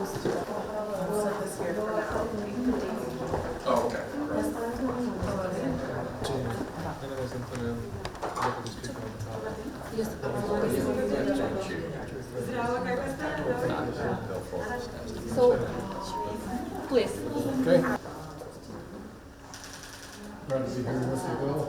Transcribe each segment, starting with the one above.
set this here for now. Oh, okay. So, please. Okay. Glad to be here with you, Bill.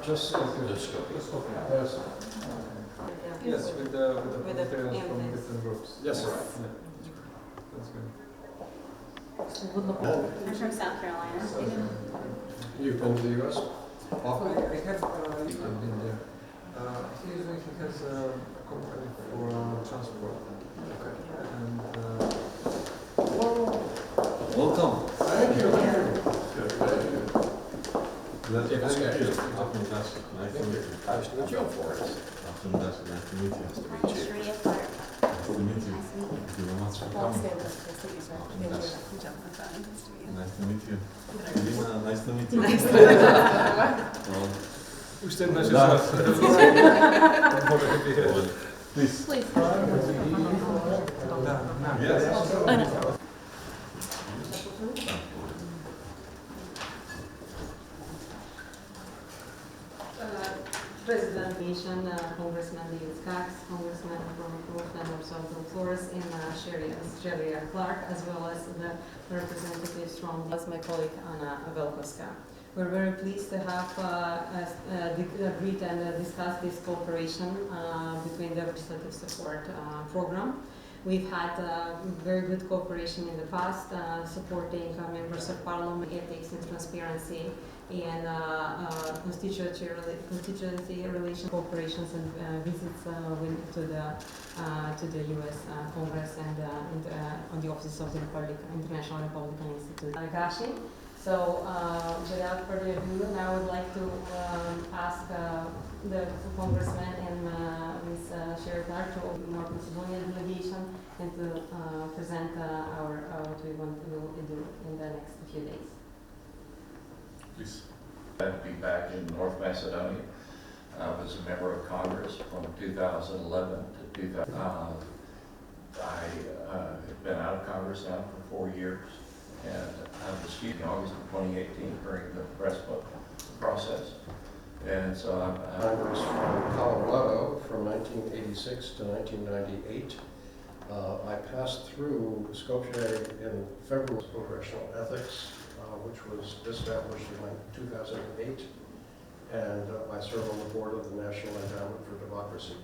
Just yes. Yes, with the volunteers from AMTs. different groups. Yes, sir. Yeah. That's good. I'm from South Carolina. You've been to the U.S. I have been there. He usually has a company for transport. And Welcome. Thank you. Glad to Yes, have you. yes. Fantastic. Nice to meet you. Nice to meet you. Fantastic. Nice to meet you. I'm Sharia Clark. Nice to meet you. Nice to meet you. Thank you very much for Well, coming. stay with us. Nice to meet you. Good job. Nice to meet you. Nice to meet you. Lina, nice to meet you. Nice to meet you. Well, Usted na się Да. Please. Please. Yes. President Nation, Congressman David Cox, Congressman from Brooklyn or Southern Flores, and Sharia Clark, as well as the representatives from my colleague Anna Velkoska. We're very pleased to have agreed and discussed this cooperation between the legislative support program. We've had very good cooperation in the past, supporting members of parliament, ethics and transparency, and constituency relation cooperations and visits to the U.S. Congress and on the offices of the International Republican Institute. Gashi. So, without further ado, now I would like to ask the Congressman and Ms. Sharia Clark to open North Macedonia delegation and to present what we want to do in the next few days. Please. Glad to be back in North Macedonia. I was a member of Congress from 2011 to 2000. I have been out of Congress now for 4 years, and I was in August of 2018 during the press book process. And so I was from Colorado from 1986 to 1998. I passed through Skopje in February. Congressional Ethics, which was established in 2008, and I serve on the board of the National Endowment for Democracy.